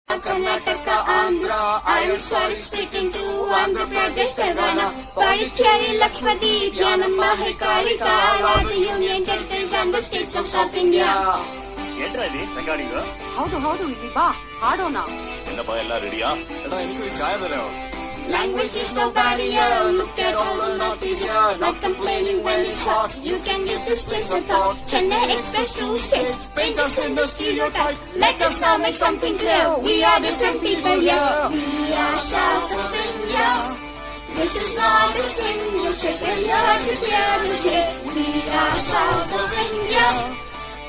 Karnataka, Andhra, I'm sorry speaking to Andhra Pradesh, Telangana, Puducherry, Lakshadweep, Yanam, Mahikarika, all the union territories and the states of South India. ఏంట్రా ఇది recording? ಹೌದು ಇಲ್ಲಿ ಬಾ ಹಾಡೋಣ. ಏನಪ್ಪ ಎಲ್ಲ ರೆಡಿಯಾ? ಎಡಾ എനിക്ക് ചായ തരാമോ? Language is no barrier, look at all the Northeast here, not complaining when it's hot, you can give this place a thought. Chennai Express to states, paint us in the stereotype, let us now make something clear, we are different people here. We are South of India, this is not a single state, we're here to clear this day. We are South of India,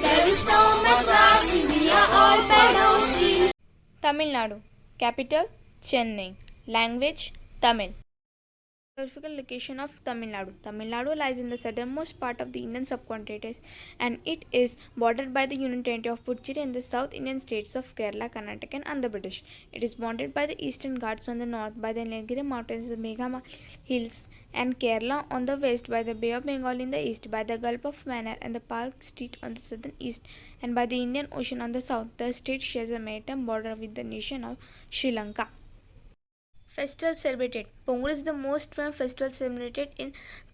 there is no Madras, we are all Bedosi. Tamil Nadu, capital Chennai. Language Tamil. Geographical location of Tamil Nadu. Tamil Nadu lies in the southernmost part of the Indian subcontinent and it is bordered by the Union Territory of Puducherry and the South Indian states of Kerala, Karnataka and Andhra Pradesh. It is bounded by the Eastern Ghats on the north, by the Nilgiri Mountains, the Meghalaya Hills and Kerala on the west, by the Bay of Bengal in the east, by the Gulf of Mannar and the Palk Strait on the southern east and by the Indian Ocean on the south. The state shares a maritime border with the nation of Sri Lanka. Festival celebrated. Pongal is the most famous festival celebrated in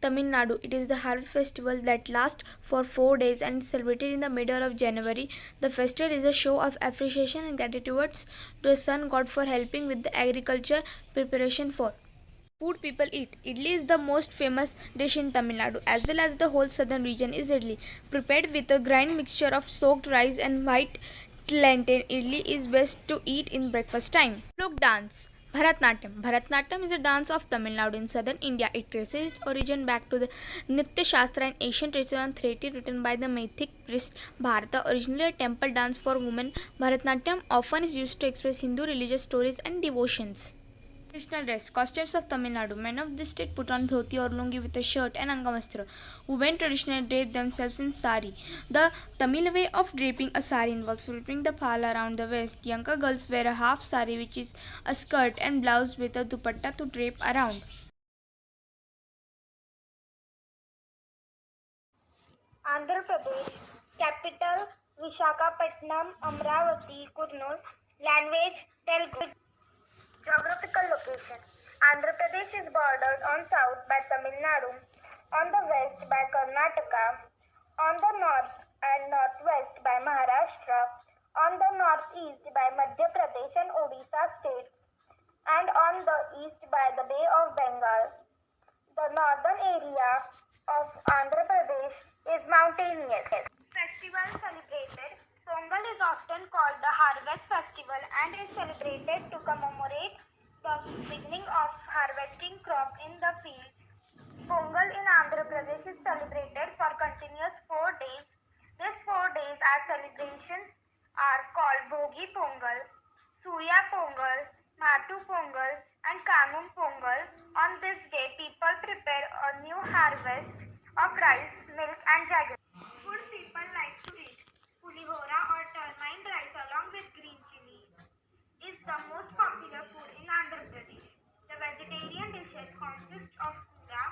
Tamil Nadu. It is the harvest festival that lasts for 4 days and is celebrated in the middle of January. The festival is a show of appreciation and gratitude to the sun god for helping with the agriculture preparation for food people eat. Idli is the most famous dish in Tamil Nadu as well as the whole southern region is idli. Prepared with a grind mixture of soaked rice and white lentil, idli is best to eat in breakfast time. Folk dance. Bharatnatyam. Bharatnatyam is a dance of Tamil Nadu in southern India. It traces its origin back to the Nritya Shastra and ancient tradition on theatre written by the mythic priest Bharata. Originally a temple dance for women, Bharatnatyam often is used to express Hindu religious stories and devotions. Traditional dress. Costumes of Tamil Nadu. Men of this state put on dhoti or lungi with a shirt and angamastro. Women traditionally drape themselves in sari. The Tamil way of draping a sari involves flipping the pala around the waist. Younger girls wear a half sari which is a skirt and blouse with a dupatta to drape around. Andhra Pradesh, capital Visakhapatnam, Amravati, Kurnool, language Telugu. Geographical location. Andhra Pradesh is bordered on south by Tamil Nadu, on the west by Karnataka, on the north and northwest by Maharashtra, on the northeast by Madhya Pradesh and Odisha states, and on the east by the Bay of Bengal. The northern area of Andhra Pradesh is mountainous. Festival celebrated. Pongal is often called the Harvest Festival and is celebrated to commemorate the beginning of harvesting crop in the field. Pongal in Andhra Pradesh is celebrated for continuous 4 days. These 4 days as celebrations are called Bhogi Pongal, Surya Pongal, Matu Pongal and Kanum Pongal. On this day, people prepare a new harvest of rice, milk and jaggery. Food people like to eat. Pulihora or turmine rice along with green chili is the most popular food in Andhra Pradesh. The vegetarian dishes consist of kura,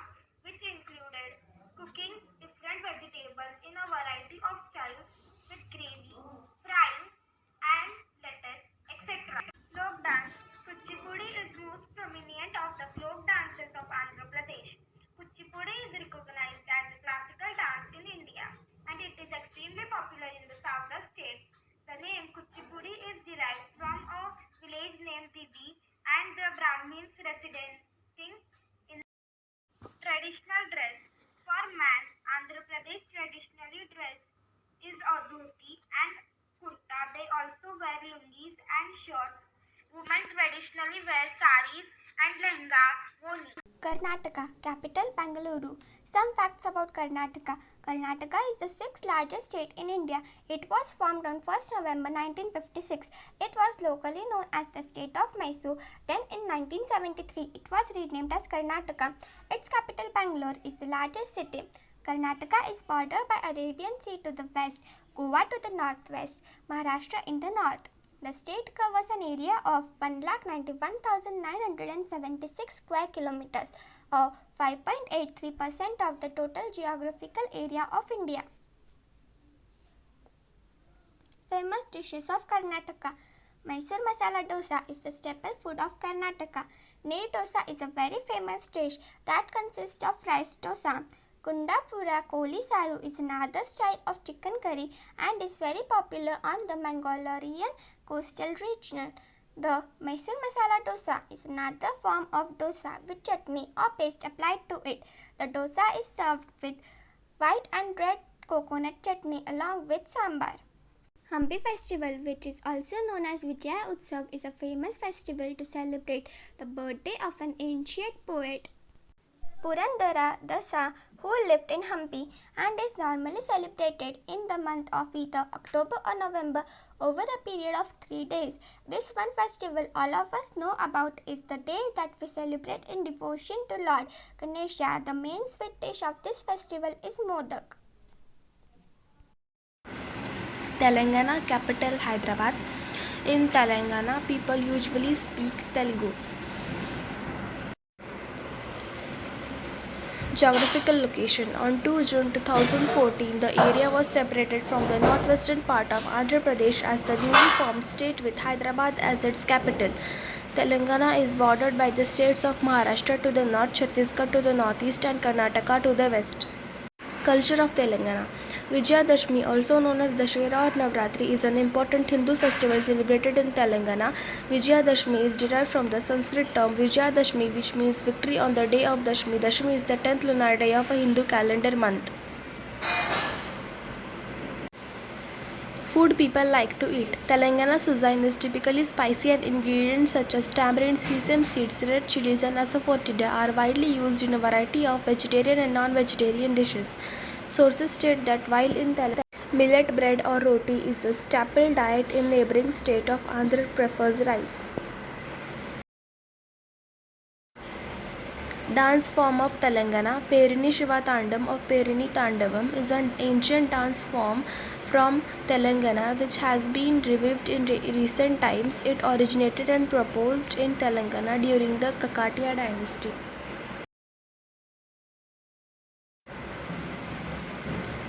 which included cooking different vegetables in a variety of styles with gravy, frying and lettuce, etc. Folk dance. Kuchipudi is most prominent of the folk dances of Andhra Pradesh. Kuchipudi is recognized as a classical dance in India and it is extremely popular in the southern states. The name Kuchipudi is derived from a village named Dibi and the Brahmins residing in traditional dress. For man, Andhra Pradesh traditionally dress is a dhoti and kurta. They also wear lungis and shirts. Women traditionally wear saris and lehenga, woni. Karnataka, capital Bangalore. Some facts about Karnataka. Karnataka is the 6th largest state in India. It was formed on 1st November 1956. It was locally known as the state of Mysore. Then in 1973, it was renamed as Karnataka. Its capital Bangalore is the largest city. Karnataka is bordered by Arabian Sea to the west, Goa to the northwest, Maharashtra in the north. The state covers an area of 1,91,976 square kilometers, or 5.83% of the total geographical area of India. Famous dishes of Karnataka. Mysore masala dosa is the staple food of Karnataka. Neer dosa is a very famous dish that consists of rice dosa. Kundapura Koli Saru is another style of chicken curry and is very popular on the Mangalorean coastal region. The Mysore masala dosa is another form of dosa with chutney or paste applied to it. The dosa is served with white and red coconut chutney along with sambar. Hampi festival, which is also known as Vijaya Utsav, is a famous festival to celebrate the birthday of an ancient poet, Purandara Dasa, who lived in Hampi and is normally celebrated in the month of either October or November over a period of 3 days. This one festival all of us know about is the day that we celebrate in devotion to Lord Ganesha. The main sweet dish of this festival is Modak. Telangana capital Hyderabad. In Telangana, people usually speak Telugu. Geographical location. On 2 June 2014, the area was separated from the northwestern part of Andhra Pradesh as the newly formed state with Hyderabad as its capital. Telangana is bordered by the states of Maharashtra to the north, Chhattisgarh to the northeast, and Karnataka to the west. Culture of Telangana. Vijayadashmi, also known as Dussehra or Navratri, is an important Hindu festival celebrated in Telangana. Vijayadashmi is derived from the Sanskrit term Vijayadashmi, which means victory on the day of Dashmi. Dashmi is the 10th lunar day of a Hindu calendar month. Food people like to eat. Telangana's cuisine is typically spicy and ingredients such as tamarind, sesame seeds, red chilies and asafoetida are widely used in a variety of vegetarian and non-vegetarian dishes. Sources state that while in Telangana, millet bread or roti is a staple diet, in neighboring state of Andhra prefers rice. Dance form of Telangana. Perini Shiva Tandam of Perini Tandavam is an ancient dance form from Telangana which has been revived in recent times. It originated and proposed in Telangana during the Kakatiya dynasty.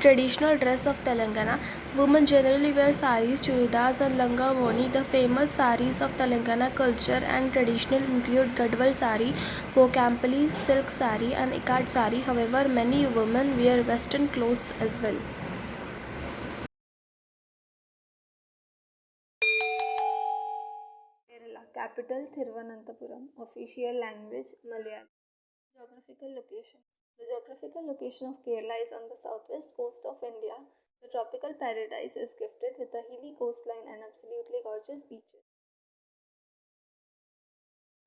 Traditional dress of Telangana. Women generally wear saris, churidars and langa voni. The famous saris of Telangana culture and traditional include Gadwal sari, Pokampally silk sari and Ikat sari. However, many women wear western clothes as well. Kerala, capital Thiruvananthapuram, official language Malayalam. Geographical location. The geographical location of Kerala is on the southwest coast of India. The tropical paradise is gifted with a hilly coastline and absolutely gorgeous beaches.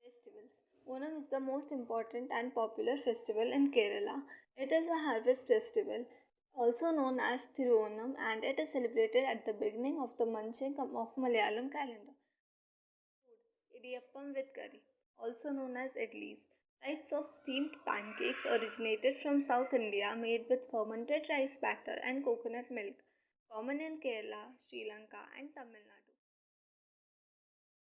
Festivals. Onam is the most important and popular festival in Kerala. It is a harvest festival, also known as Thiruvonam, and it is celebrated at the beginning of the Mancham of Malayalam calendar. Idiyappam with curry, also known as idlis. Types of steamed pancakes originated from South India made with fermented rice batter and coconut milk. Common in Kerala, Sri Lanka, and Tamil Nadu.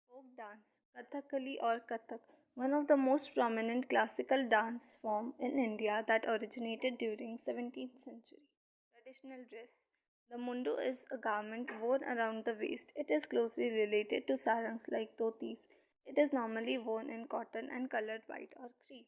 Folk dance, Kathakali or Kathak, one of the most prominent classical dance form in India that originated during 17th century. Traditional dress. The mundu is a garment worn around the waist. It is closely related to sarangs like dhotis. It is normally worn in cotton and colored white or cream.